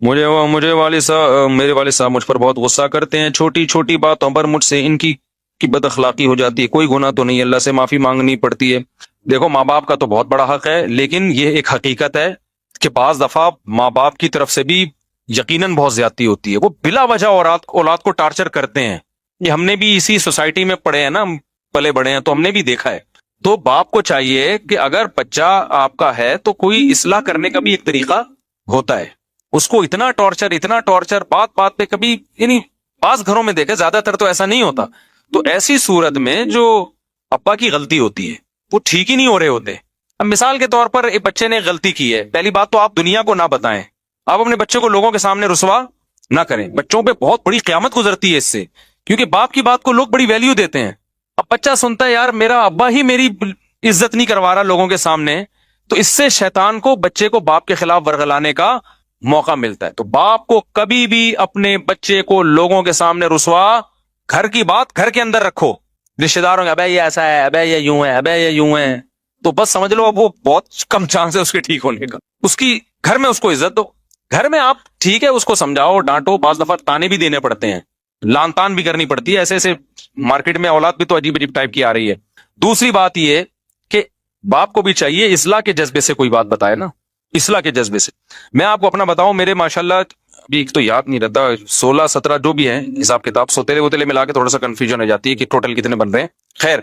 مجھے والد صاحب میرے والد صاحب مجھ پر بہت غصہ کرتے ہیں، چھوٹی چھوٹی باتوں پر مجھ سے ان کی بد اخلاقی ہو جاتی ہے، کوئی گناہ تو نہیں، اللہ سے معافی مانگنی پڑتی ہے۔ دیکھو، ماں باپ کا تو بہت بڑا حق ہے، لیکن یہ ایک حقیقت ہے کہ بعض دفعہ ماں باپ کی طرف سے بھی یقیناً بہت زیادتی ہوتی ہے، وہ بلا وجہ اولاد کو ٹارچر کرتے ہیں۔ یہ ہم نے بھی اسی سوسائٹی میں پڑھے ہیں نا، پلے بڑے ہیں، تو ہم نے بھی دیکھا ہے۔ تو باپ کو چاہیے کہ اگر بچہ آپ کا ہے تو کوئی اصلاح کرنے کا بھی ایک طریقہ ہوتا ہے، اس کو اتنا ٹارچر بات بات پہ کبھی، یعنی بعض گھروں میں دیکھے، زیادہ تر تو ایسا نہیں ہوتا۔ تو ایسی صورت میں جو ابا کی غلطی ہوتی ہے وہ ٹھیک ہی نہیں ہو رہے ہوتے۔ اب مثال کے طور پر ایک بچے نے غلطی کی ہے، پہلی بات تو آپ دنیا کو نہ بتائیں، آپ اپنے بچے کو لوگوں کے سامنے رسوا نہ کریں، بچوں پہ بہت بڑی قیامت گزرتی ہے اس سے، کیونکہ باپ کی بات کو لوگ بڑی ویلیو دیتے ہیں۔ اب بچہ سنتا ہے یار میرا ابا ہی میری عزت نہیں کروا رہا لوگوں کے سامنے، تو اس سے شیطان کو بچے کو باپ کے خلاف ورغلانے کا موقع ملتا ہے۔ تو باپ کو کبھی بھی اپنے بچے کو لوگوں کے سامنے رسوا، گھر کی بات گھر کے اندر رکھو، رشتہ داروں کا ابے یہ ایسا ہے، ابے یہ یوں ہے، ابے یہ یوں ہے، تو بس سمجھ لو اب وہ بہت کم چانس ہے اس کے ٹھیک ہونے کا۔ اس کی گھر میں اس کو عزت دو، گھر میں آپ ٹھیک ہے اس کو سمجھاؤ، ڈانٹو، بعض دفعہ تانے بھی دینے پڑتے ہیں، لان تان بھی کرنی پڑتی ہے، ایسے ایسے مارکیٹ میں اولاد بھی تو عجیب عجیب ٹائپ کی آ رہی ہے۔ دوسری بات یہ کہ باپ کو بھی چاہیے اصلاح کے جذبے سے کوئی بات بتائے نا، اصلاح کے جذبے سے۔ میں آپ کو اپنا بتاؤں، میرے ماشاءاللہ ابھی ایک تو یاد نہیں رہتا، 16 17 جو بھی ہیں حساب کتاب، سوتےلے ووتےلے ملا کے تھوڑا سا کنفیوژن ہو جاتی ہے کہ ٹوٹل کتنے بن رہے ہیں۔ خیر،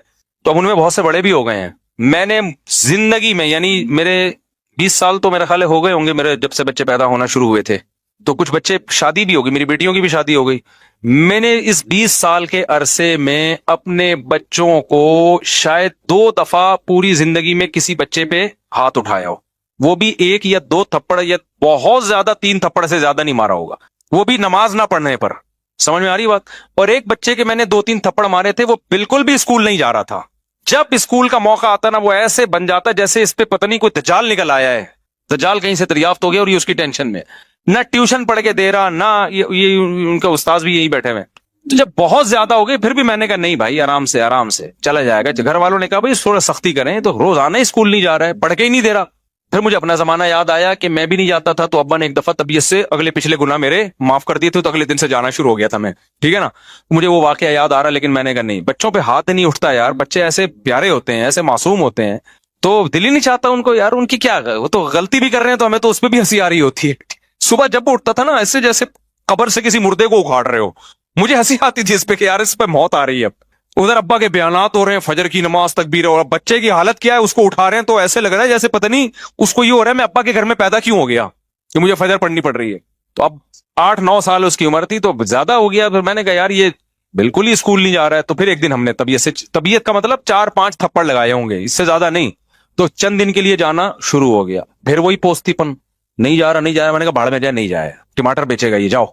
تو اب ان میں بہت سے بڑے بھی ہو گئے ہیں۔ میں نے زندگی میں، یعنی میرے 20 سال تو میرے خیال ہو گئے ہوں گے میرے جب سے بچے پیدا ہونا شروع ہوئے تھے، تو کچھ بچے شادی بھی ہو گئی، میری بیٹیوں کی بھی شادی ہو گئی۔ میں نے اس 20 سال کے عرصے میں اپنے بچوں کو شاید 2 دفعہ پوری زندگی میں کسی بچے پہ ہاتھ اٹھایا ہو، وہ بھی 1 یا 2 تھپڑ، یا بہت زیادہ 3 تھپڑ سے زیادہ نہیں مارا ہوگا، وہ بھی نماز نہ پڑھنے پر۔ سمجھ میں آ رہی بات؟ اور ایک بچے کے میں نے 2 3 تھپڑ مارے تھے، وہ بالکل بھی اسکول نہیں جا رہا تھا، جب اسکول کا موقع آتا نا وہ ایسے بن جاتا جیسے اس پہ پتہ نہیں کوئی دجال نکل آیا ہے، دجال کہیں سے دریافت ہو گیا اور یہ اس کی ٹینشن میں، نہ ٹیوشن پڑھ کے دے رہا، نہ یہ ان کا استاذ بھی یہی بیٹھے ہوئے۔ تو جب بہت زیادہ ہو گئی پھر بھی میں نے کہا نہیں بھائی، آرام سے چلا جائے گا۔ گھر والوں نے کہا بھائی تھوڑا سختی کریں، تو روزانہ اسکول نہیں جا رہا ہے، پڑھ کے ہی نہیں دے رہا۔ پھر مجھے اپنا زمانہ یاد آیا کہ میں بھی نہیں جاتا تھا، تو ابا نے ایک دفعہ طبیعت سے اگلے پچھلے گناہ میرے معاف کر دیے تھے، تو اگلے دن سے جانا شروع ہو گیا تھا میں، ٹھیک ہے نا۔ مجھے وہ واقعہ یاد آ رہا، لیکن میں نے کہا نہیں، بچوں پہ ہاتھ نہیں اٹھتا یار، بچے ایسے پیارے ہوتے ہیں، ایسے معصوم ہوتے ہیں، تو دل ہی نہیں چاہتا ان کو یار، ان کی کیا، وہ تو غلطی بھی کر رہے ہیں تو ہمیں تو اس پہ بھی ہنسی آ رہی ہوتی ہے۔ صبح جب وہ اٹھتا تھا نا، ایسے جیسے قبر سے کسی مردے کو اکھاڑ رہے ہو، مجھے ہنسی آتی تھی اس پہ کہ یار اس پہ موت آ رہی ہے۔ ادھر ابا کے بیانات ہو رہے ہیں، فجر کی نماز تکبیر، اور بچے کی حالت کیا ہے، اس کو اٹھا رہے ہیں تو ایسے لگ رہا ہے جیسے پتہ نہیں اس کو یہ ہو رہا ہے میں ابا کے گھر میں پیدا کیوں ہو گیا کہ مجھے فجر پڑھنی پڑ رہی ہے۔ تو اب 8 9 سال اس کی عمر تھی، تو زیادہ ہو گیا۔ پھر میں نے کہا یار یہ بالکل ہی اسکول نہیں جا رہا ہے، تو پھر ایک دن ہم نے طبیعت کا مطلب 4 5 تھپڑ لگائے ہوں گے، اس سے زیادہ نہیں، تو چند دن کے لیے جانا شروع ہو گیا۔ پھر وہی پوستی پن، نہیں جا رہا میں نے کہا بھاڑ میں جائے، نہیں جائے، ٹماٹر بیچے گا یہ، جاؤ،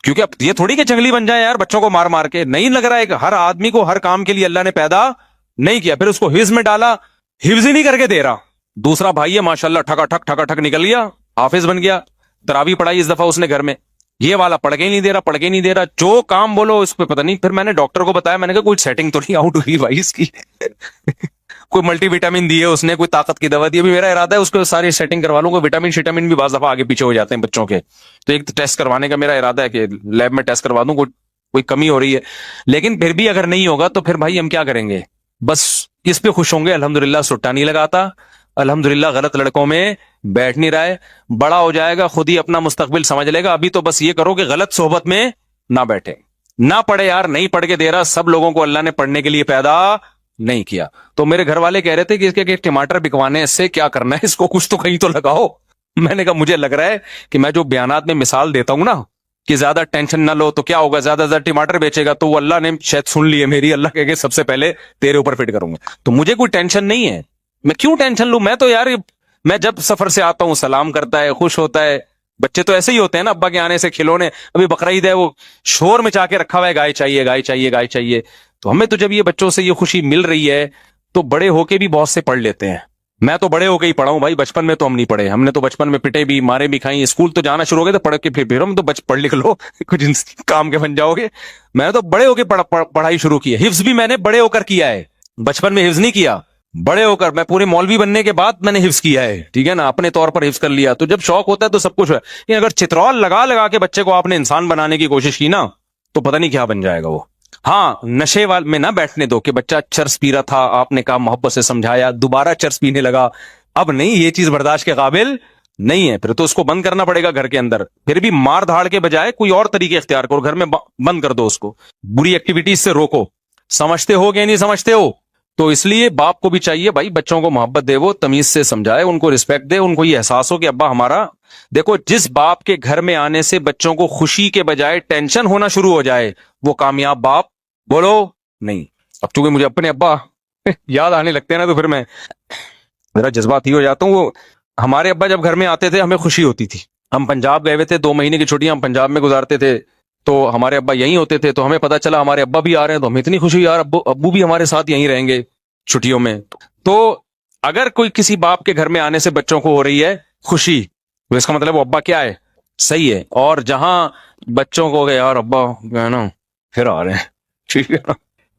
کیونکہ اب یہ تھوڑی کہ جنگلی بن جائے یار بچوں کو مار مار کے، نہیں لگ رہا ہے کہ ہر آدمی کو ہر کام کے لیے اللہ نے پیدا نہیں کیا۔ پھر اس کو حفظ میں ڈالا، حفظ ہی نہیں کر کے دے رہا۔ دوسرا بھائی ہے ماشاءاللہ، ٹھکا ٹھک نکل گیا، حافظ بن گیا، تراویح پڑھائی اس دفعہ اس نے گھر میں، یہ والا پڑھ کے ہی نہیں دے رہا، جو کام بولو اس پہ پتہ نہیں۔ پھر میں نے ڈاکٹر کو بتایا، میں نے کہا کوئی سیٹنگ تو نہیں آؤٹ ہوئی بھائی اس کی کوئی ملٹی وٹامن دی ہے اس نے، کوئی طاقت کی دوا دی، ابھی میرا ارادہ ہے اس کو ساری سیٹنگ کروا لوں، کوئی وٹامن شٹامن بھی بعض دفعہ آگے پیچھے ہو جاتے ہیں بچوں کے، تو ایک ٹیسٹ کروانے کا میرا ارادہ ہے کہ لیب میں ٹیسٹ کروا دوں، کوئی کمی ہو رہی ہے۔ لیکن پھر بھی اگر نہیں ہوگا تو پھر بھائی ہم کیا کریں گے، بس اس پہ خوش ہوں گے، الحمدللہ سٹا نہیں لگاتا، الحمدللہ غلط لڑکوں میں بیٹھ نہیں رہا ہے، بڑا ہو جائے گا خود ہی اپنا مستقبل سمجھ لے گا۔ ابھی تو بس یہ کرو کہ غلط صحبت میں نہ بیٹھے، نہ پڑھے یار، نہیں پڑھ کے دے رہا، سب لوگوں کو اللہ نے پڑھنے کے لیے پیدا نہیں کیا۔ تو میرے گھر والے کہہ رہے تھے کہ اس کے ٹماٹر بکوانے سے کیا کرنا ہے، اس کو کچھ تو کہیں تو لگاؤ۔ میں نے کہا مجھے لگ رہا ہے کہ میں جو بیانات میں مثال دیتا ہوں نا کہ زیادہ ٹینشن نہ لو، تو کیا ہوگا، زیادہ زیادہ ٹماٹر بیچے گا تو وہ اللہ نے شاید سن لی ہے میری، اللہ کہے کہ سب سے پہلے تیرے اوپر فٹ کروں گا، تو مجھے کوئی ٹینشن نہیں ہے، میں کیوں ٹینشن لوں؟ میں تو یار میں جب سفر سے آتا ہوں سلام کرتا ہے، خوش ہوتا ہے۔ بچے تو ایسے ہی ہوتے ہیں نا، ابا کے آنے سے کھلونے، ابھی بقرعید ہے وہ شور مچا کے رکھا ہوا ہے، گائے چاہیے گائے چاہیے گائے چاہیے، تو ہمیں تو جب یہ بچوں سے یہ خوشی مل رہی ہے تو بڑے ہو کے بھی بہت سے پڑھ لیتے ہیں۔ میں تو بڑے ہو کے ہی پڑھا ہوں بھائی، بچپن میں تو ہم نہیں پڑھے، ہم نے تو بچپن میں پٹے بھی، مارے بھی کھائی، اسکول تو جانا شروع ہو گئے تو پڑھ کے پھر ہم تو پڑھ لکھ لو کچھ کام کے بن جاؤ گے۔ میں نے تو بڑے ہو کے پڑھائی شروع کی ہے، حفظ بھی میں نے بڑے ہو کر کیا ہے، بچپن میں حفظ نہیں کیا، بڑے ہو کر میں پورے مولوی بننے کے بعد میں نے حفظ کیا ہے, ٹھیک ہے نا, اپنے طور پر حفظ کر لیا. تو جب شوق ہوتا ہے تو سب کچھ ہے. لیکن اگر چترول لگا لگا کے بچے کو آپ نے انسان بنانے کی کوشش کی نا, تو پتہ نہیں کیا بن جائے گا وہ. ہاں, نشے وال میں نہ بیٹھنے دو کہ بچہ چرس پی رہا تھا, آپ نے کہا, محبت سے سمجھایا, دوبارہ چرس پینے لگا, اب نہیں, یہ چیز برداشت کے قابل نہیں ہے, پھر تو اس کو بند کرنا پڑے گا گھر کے اندر. پھر بھی مار دھاڑ کے بجائے کوئی اور طریقے اختیار کرو, گھر میں بند کر دو اس کو, بری ایکٹیویٹیز سے روکو. سمجھتے ہو کہ نہیں سمجھتے ہو؟ تو اس لیے باپ کو بھی چاہیے بھائی بچوں کو محبت دے, وہ تمیز سے سمجھائے, ان کو رسپیکٹ دے, ان کو یہ احساس ہو کہ ابا ہمارا. دیکھو, جس باپ کے گھر میں آنے سے بچوں کو خوشی کے بجائے ٹینشن ہونا شروع ہو جائے, وہ کامیاب باپ بولو نہیں. اب چونکہ مجھے اپنے ابا یاد آنے لگتے ہیں نا, تو پھر میں ذرا جذباتی ہو جاتا ہوں. وہ ہمارے ابا جب گھر میں آتے تھے ہمیں خوشی ہوتی تھی. ہم پنجاب گئے ہوئے تھے, 2 مہینے کی چھٹیاں ہم پنجاب میں گزارتے تھے, تو ہمارے ابا یہیں ہوتے تھے. تو ہمیں پتا چلا ہمارے ابا بھی آ رہے ہیں, تو ہمیں اتنی خوشی, یار ابو بھی ہمارے ساتھ یہیں رہیں گے چھٹیوں میں. تو اگر کوئی کسی باپ کے گھر میں آنے سے بچوں کو ہو رہی ہے خوشی, تو اس کا مطلب وہ ابا کیا ہے, صحیح ہے. اور جہاں بچوں کو کہ یار ابا ہے نا پھر آ رہے ہیں, ٹھیک ہے نا,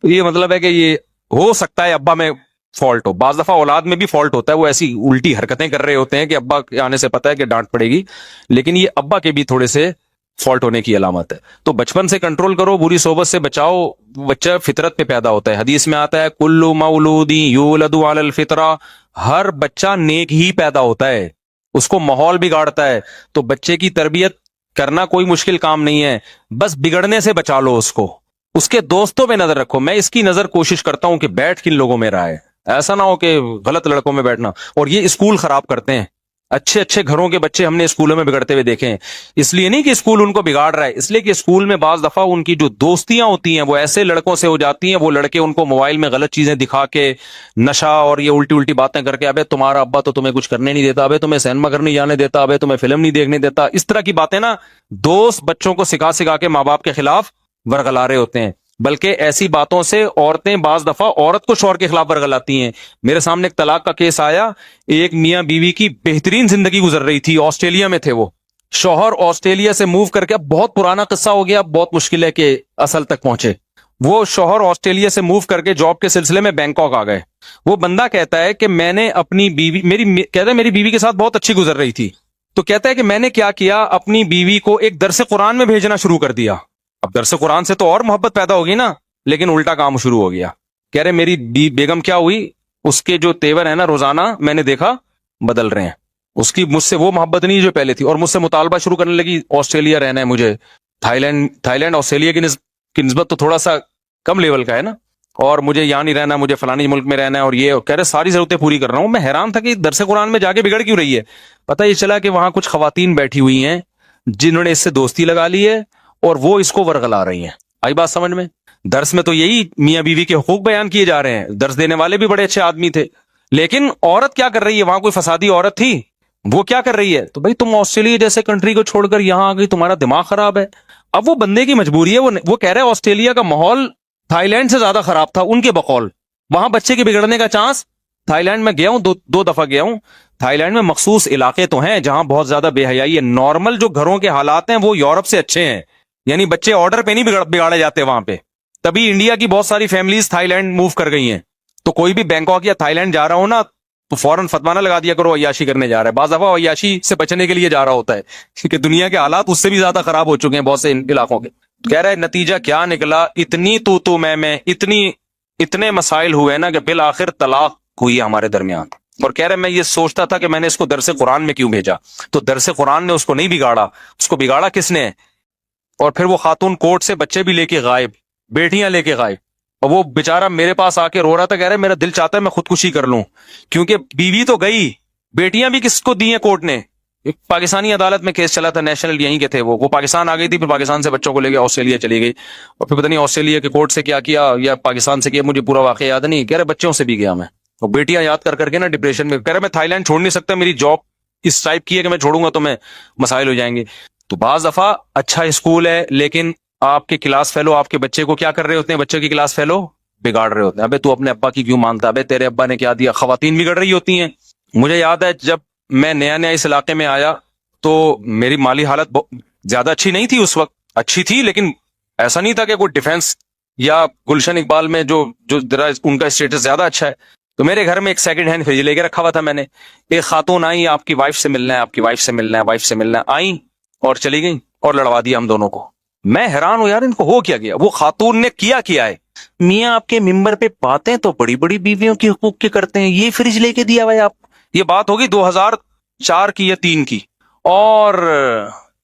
تو یہ مطلب ہے کہ یہ ہو سکتا ہے ابا میں فالٹ ہو. بعض دفعہ اولاد میں بھی فالٹ ہوتا ہے, وہ ایسی الٹی حرکتیں کر رہے ہوتے ہیں کہ ابا کے آنے سے پتا ہے کہ ڈانٹ پڑے گی, لیکن یہ ابا کے بھی تھوڑے سے فالٹ ہونے کی علامت ہے. تو بچپن سے کنٹرول کرو, بری صحبت سے بچاؤ. بچہ فطرت پہ پیدا ہوتا ہے, حدیث میں آتا ہے کل مولود یولد علی الفطرہ, ہر بچہ نیک ہی پیدا ہوتا ہے, اس کو ماحول بگاڑتا ہے. تو بچے کی تربیت کرنا کوئی مشکل کام نہیں ہے, بس بگڑنے سے بچا لو اس کو. اس کے دوستوں پہ نظر رکھو. میں اس کی نظر کوشش کرتا ہوں کہ بیٹھ کن لوگوں میں رہا ہے, ایسا نہ ہو کہ غلط لڑکوں میں بیٹھنا. اور یہ اسکول خراب کرتے ہیں, اچھے اچھے گھروں کے بچے ہم نے اسکولوں میں بگڑتے ہوئے دیکھے ہیں. اس لیے نہیں کہ اسکول ان کو بگاڑ رہا ہے, اس لیے کہ اسکول میں بعض دفعہ ان کی جو دوستیاں ہوتی ہیں وہ ایسے لڑکوں سے ہو جاتی ہیں, وہ لڑکے ان کو موبائل میں غلط چیزیں دکھا کے, نشہ اور یہ الٹی الٹی باتیں کر کے, ابے تمہارا ابا تو تمہیں کچھ کرنے نہیں دیتا, ابے تمہیں سینما گھر نہیں جانے دیتا, ابے تمہیں فلم نہیں دیکھنے دیتا, اس طرح کی باتیں نا دوست بچوں کو سکھا سکھا کے ماں باپ کے خلاف ورغلا رہے ہوتے ہیں. بلکہ ایسی باتوں سے عورتیں بعض دفعہ عورت کو شوہر کے خلاف ورغلاتی ہیں. میرے سامنے ایک طلاق کا کیس آیا, ایک میاں بیوی کی بہترین زندگی گزر رہی تھی, آسٹریلیا میں تھے وہ, شوہر آسٹریلیا سے موو کر کے, بہت پرانا قصہ ہو گیا, بہت مشکل ہے کہ اصل تک پہنچے. وہ شوہر آسٹریلیا سے موو کر کے جاب کے سلسلے میں بینکاک آ گئے. وہ بندہ کہتا ہے کہ میں نے اپنی بیوی, کہتا ہے میری بیوی کے ساتھ بہت اچھی گزر رہی تھی, تو کہتا ہے کہ میں نے کیا کیا, اپنی بیوی کو ایک درس قرآن میں بھیجنا شروع کر دیا. اب درس قرآن سے تو اور محبت پیدا ہوگی نا, لیکن الٹا کام شروع ہو گیا. کہہ رہے میری بیگم کیا ہوئی, اس کے جو تیور ہیں نا روزانہ میں نے دیکھا بدل رہے ہیں. اس کی مجھ سے وہ محبت نہیں جو پہلے تھی, اور مجھ سے مطالبہ شروع کرنے لگی آسٹریلیا رہنا ہے مجھے. تھائی لینڈ آسٹریلیا کی نسبت تو تھوڑا سا کم لیول کا ہے نا, اور مجھے یہاں نہیں رہنا, مجھے فلانی ملک میں رہنا ہے, اور یہ کہہ رہے ساری ضرورتیں پوری کر رہا ہوں. میں حیران تھا کہ درس قرآن میں جا کے بگڑ کیوں رہی ہے. پتہ یہ چلا کہ وہاں کچھ خواتین بیٹھی ہوئی ہیں جنہوں نے اس سے دوستی لگا لی ہے, اور وہ اس کو ورغلا رہی ہیں. آئی بات سمجھ میں؟ درس میں تو یہی میاں بیوی کے حقوق بیان کیے جا رہے ہیں, درس دینے والے بھی بڑے اچھے آدمی تھے, لیکن عورت کیا کر رہی ہے, وہاں کوئی فسادی عورت تھی, وہ کیا کر رہی ہے, تو بھائی تم آسٹریلیا جیسے کنٹری کو چھوڑ کر یہاں آ گئی, تمہارا دماغ خراب ہے. اب وہ بندے کی مجبوری ہے, وہ کہہ رہے آسٹریلیا کا ماحول تھائی لینڈ سے زیادہ خراب تھا ان کے بقول. وہاں بچے کے بگڑنے کا چانس, تھائی لینڈ میں گیا ہوں, دو دفعہ گیا ہوں. تھائی لینڈ میں مخصوص علاقے تو ہیں جہاں بہت زیادہ بے حیائی ہے. نارمل جو گھروں کے حالات ہیں وہ یورپ سے اچھے ہیں, یعنی بچے آرڈر پہ نہیں بگاڑے جاتے وہاں پہ. تبھی انڈیا کی بہت ساری فیملیز تھائی لینڈ موو کر گئی ہیں. تو کوئی بھی بینکاک یا تھائی لینڈ جا رہا ہو نا, تو فوراً فتوانہ لگا دیا کرو عیاشی کرنے جا رہا ہے. بعض دفعہ عیاشی سے بچنے کے لیے جا رہا ہوتا ہے, کیونکہ دنیا کے حالات اس سے بھی زیادہ خراب ہو چکے ہیں بہت سے علاقوں کے. کہہ رہا ہے نتیجہ کیا نکلا, اتنی تو میں اتنے مسائل ہوئے نا کہ بالآخر طلاق ہوئی ہمارے درمیان. اور کہہ رہے میں یہ سوچتا تھا کہ میں نے اس کو درس قرآن میں کیوں بھیجا. تو درس قرآن نے اس کو نہیں بگاڑا, اس کو بگاڑا کس نے. اور پھر وہ خاتون کورٹ سے بچے بھی لے کے غائب, بیٹیاں لے کے غائب, اور وہ بیچارہ میرے پاس آ کے رو رہا تھا, کہہ رہے میرا دل چاہتا ہے میں خودکشی کر لوں, کیونکہ بیوی تو گئی, بیٹیاں بھی کس کو دی ہیں کورٹ نے. ایک پاکستانی عدالت میں کیس چلا تھا, نیشنل یہیں کے تھے, وہ پاکستان آ گئی تھی, پھر پاکستان سے بچوں کو لے کے آسٹریلیا چلی گئی, اور پھر پتہ نہیں آسٹریلیا کے کورٹ سے کیا یا پاکستان سے کیا, مجھے پورا واقعہ یاد نہیں. کہہ رہے بچوں سے بھی گیا میں, اور بیٹیاں یاد کر کے نا ڈپریشن میں. کہہ رہے میں تھائی لینڈ چھوڑ نہیں سکتا, میری جاب اس ٹائپ کی ہے کہ میں چھوڑوں گا تو میں مسائل ہو جائیں گے. تو بعض دفعہ اچھا اسکول ہے, لیکن آپ کے کلاس فیلو آپ کے بچے کو کیا کر رہے ہوتے ہیں, بچے کی کلاس فیلو بگاڑ رہے ہوتے ہیں. ابے تو اپنے ابا کی کیوں مانتا, ابے تیرے ابا نے کیا دیا. خواتین بگڑ رہی ہوتی ہیں. مجھے یاد ہے جب میں نیا اس علاقے میں آیا تو میری مالی حالت زیادہ اچھی نہیں تھی اس وقت, اچھی تھی لیکن ایسا نہیں تھا کہ کوئی ڈیفنس یا گلشن اقبال میں جو ان کا اسٹیٹس زیادہ اچھا ہے. تو میرے گھر میں ایک سیکنڈ ہینڈ فریج لے کے رکھا ہوا تھا میں نے. ایک خاتون آئی, آپ کی وائف سے ملنا ہے, آپ کی وائف سے ملنا ہے, وائف سے ملنا ہے, آئیں اور چلی گئیں اور لڑوا دیا ہم دونوں کو. میں حیران ہوں یار, ان کو ہو کیا گیا. وہ خاتون نے کیا ہے, میاں آپ کے ممبر پہ باتیں تو بڑی بڑی بیویوں کی حقوق کی کرتے ہیں, یہ فریج لے کے دیا ہوا ہے آپ. یہ بات ہوگی 2004 کی یا 3 کی, اور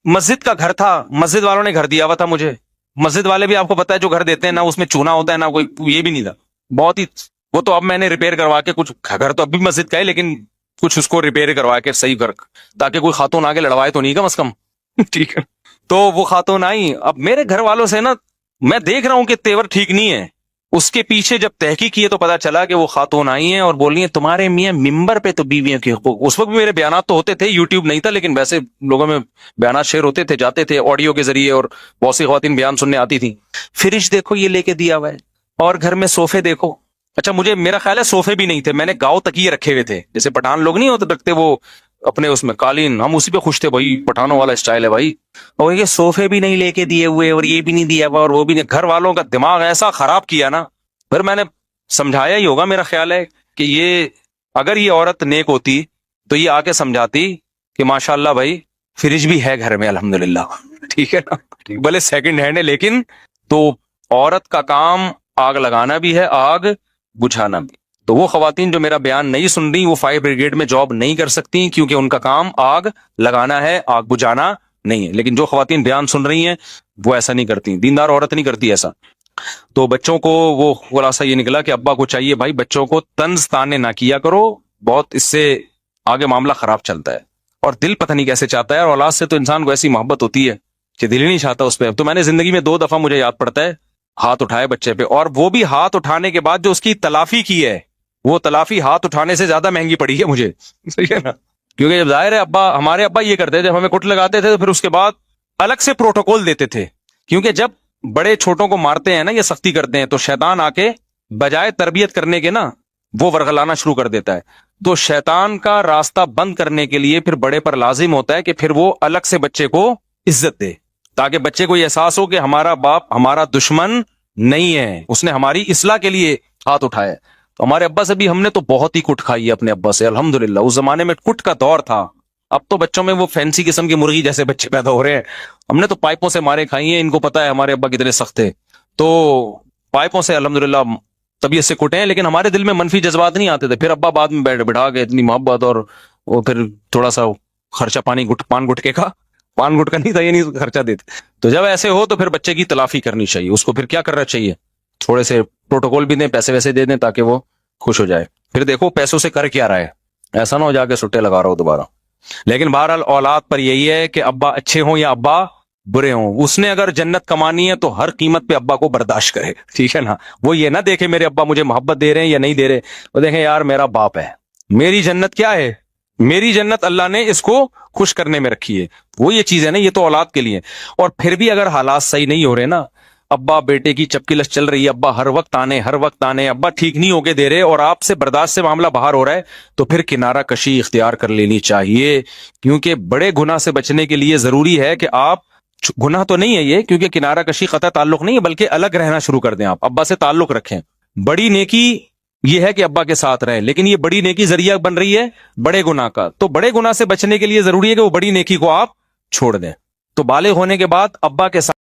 مسجد کا گھر تھا, مسجد والوں نے گھر دیا ہوا تھا مجھے. مسجد والے بھی آپ کو پتا ہے جو گھر دیتے ہیں نا اس میں چونا ہوتا ہے نا کوئی, یہ بھی نہیں تھا بہت ہی. وہ تو اب میں نے ریپیئر کروا کے, کچھ گھر تو اب بھی مسجد کا ہے لیکن کچھ اس کو ریپیئر کروا کے صحیح کر, تاکہ کوئی خاتون آگے لڑوائے تو نہیں کم از کم. ٹھیک ہے, تو وہ خاتون آئی. اب میرے گھر والوں سے نا میں دیکھ رہا ہوں کہ تیور ٹھیک نہیں ہے. اس کے پیچھے جب تحقیق کی تو پتا چلا کہ وہ خاتون آئی ہیں اور بول رہی ہیں تمہارے میاں ممبر پہ تو بیویوں کے حقوق. اس وقت بھی میرے بیانات تو ہوتے تھے, یوٹیوب نہیں تھا, لیکن ویسے لوگوں میں بیانات شیئر ہوتے تھے, جاتے تھے آڈیو کے ذریعے, اور بہت سی خواتین بیان سننے آتی تھی. فریج دیکھو یہ لے کے دیا ہوا ہے, اور گھر میں صوفے دیکھو. اچھا مجھے میرا خیال ہے صوفے بھی نہیں تھے, میں نے گاؤں تکیے رکھے ہوئے تھے, جیسے پٹھان لوگ نہیں ہوتے رکھتے وہ اپنے اس میں قالین, ہم اسی پہ خوش تھے بھائی, پٹھانوں والا اسٹائل ہے بھائی. اور یہ صوفے بھی نہیں لے کے دیے ہوئے, اور یہ بھی نہیں دیا ہوا, اور وہ بھی نہیں. گھر والوں کا دماغ ایسا خراب کیا نا. پھر میں نے سمجھایا ہی ہوگا, میرا خیال ہے کہ یہ اگر یہ عورت نیک ہوتی تو یہ آ کے سمجھاتی کہ ماشاء اللہ بھائی فریج بھی ہے گھر میں الحمدللہ. ٹھیک ہے نا, بھلے سیکنڈ ہینڈ ہے لیکن تو عورت کا کام آگ لگانا بھی ہے, آگ بجھانا بھی. تو وہ خواتین جو میرا بیان نہیں سن رہی وہ فائر بریگیڈ میں جاب نہیں کر سکتی, کیونکہ ان کا کام آگ لگانا ہے, آگ بجھانا نہیں ہے. لیکن جو خواتین بیان سن رہی ہیں وہ ایسا نہیں کرتی, دیندار عورت نہیں کرتی ایسا. تو بچوں کو وہ خلاصہ یہ نکلا کہ ابا کو چاہیے بھائی بچوں کو طنز تانے نہ کیا کرو, بہت اس سے آگے معاملہ خراب چلتا ہے. اور دل پتہ نہیں کیسے چاہتا ہے, اور اولاد سے تو انسان کو ایسی محبت ہوتی ہے کہ دل ہی نہیں چاہتا اس پہ. تو میں نے زندگی میں 2 دفعہ مجھے یاد پڑتا ہے ہاتھ اٹھائے بچے پہ, اور وہ بھی ہاتھ اٹھانے کے بعد جو اس کی تلافی کی ہے, وہ تلافی ہاتھ اٹھانے سے زیادہ مہنگی پڑی ہے مجھے. صحیح ہے نا, کیونکہ جب ظاہر ہے ہمارے ابا یہ کرتے تھے, ہمیں کٹ لگاتے تھے تو پھر اس کے بعد الگ سے پروٹوکول دیتے تھے. کیونکہ جب بڑے چھوٹوں کو مارتے ہیں نا, یہ سختی کرتے ہیں, تو شیطان آ کے بجائے تربیت کرنے کے نا وہ ورغلانا شروع کر دیتا ہے. تو شیطان کا راستہ بند کرنے کے لیے پھر بڑے پر لازم ہوتا ہے کہ پھر وہ الگ سے بچے کو عزت دے, تاکہ بچے کو یہ احساس ہو کہ ہمارا باپ ہمارا دشمن نہیں ہے, اس نے ہماری اصلاح کے لیے ہاتھ اٹھایا. تو ہمارے ابا سے بھی ہم نے تو بہت ہی کٹ کھائی ہے اپنے ابا سے الحمدللہ. اس زمانے میں کٹ کا دور تھا, اب تو بچوں میں وہ فینسی قسم کی مرغی جیسے بچے پیدا ہو رہے ہیں. ہم نے تو پائپوں سے مارے کھائی ہیں, ان کو پتا ہے ہمارے ابا کتنے سخت تھے, تو پائپوں سے الحمدللہ طبیعت سے کٹے ہیں, لیکن ہمارے دل میں منفی جذبات نہیں آتے تھے. پھر ابا بعد میں بٹھا کے اتنی محبت, اور وہ پھر تھوڑا سا خرچہ پان گٹکے کا, پان گٹکا نہیں تھا یہ نہیں خرچہ دیتے. تو جب ایسے ہو تو پھر بچے کی تلافی کرنی چاہیے, اس کو پھر کیا کرنا چاہیے, تھوڑے سے پروٹوکول بھی دیں, پیسے ویسے دے دیں تاکہ وہ خوش ہو جائے. پھر دیکھو پیسوں سے کر کیا رہا ہے, ایسا نہ ہو جا کے سٹے لگا رہا ہو دوبارہ. لیکن بہرحال اولاد پر یہی ہے کہ ابا اچھے ہوں یا ابا برے ہوں, اس نے اگر جنت کمانی ہے تو ہر قیمت پہ ابا کو برداشت کرے. ٹھیک ہے نا, وہ یہ نہ دیکھے میرے ابا مجھے محبت دے رہے ہیں یا نہیں دے رہے, وہ دیکھیں یار میرا باپ ہے, میری جنت کیا ہے, میری جنت اللہ نے اس کو خوش کرنے میں رکھی ہے. وہ یہ چیز ہے نا, یہ تو اولاد کے لیے. اور پھر بھی اگر حالات صحیح نہیں ہو رہے نا, ابا بیٹے کی چپکی لش چل رہی ہے, ابا ہر وقت آنے, ابا ٹھیک نہیں ہوگے دے رہے, اور آپ سے برداشت سے معاملہ باہر ہو رہا ہے, تو پھر کنارہ کشی اختیار کر لینی چاہیے. کیونکہ بڑے گناہ سے بچنے کے لیے ضروری ہے کہ آپ, گناہ تو نہیں ہے یہ, کیونکہ کنارہ کشی قطع تعلق نہیں ہے, بلکہ الگ رہنا شروع کر دیں, آپ ابا سے تعلق رکھیں. بڑی نیکی یہ ہے کہ ابا کے ساتھ رہیں, لیکن یہ بڑی نیکی ذریعہ بن رہی ہے بڑے گناہ کا. تو بڑے گناہ سے بچنے کے لیے ضروری ہے کہ وہ بڑی نیکی کو آپ چھوڑ دیں. تو بالغ ہونے کے بعد ابا کے ساتھ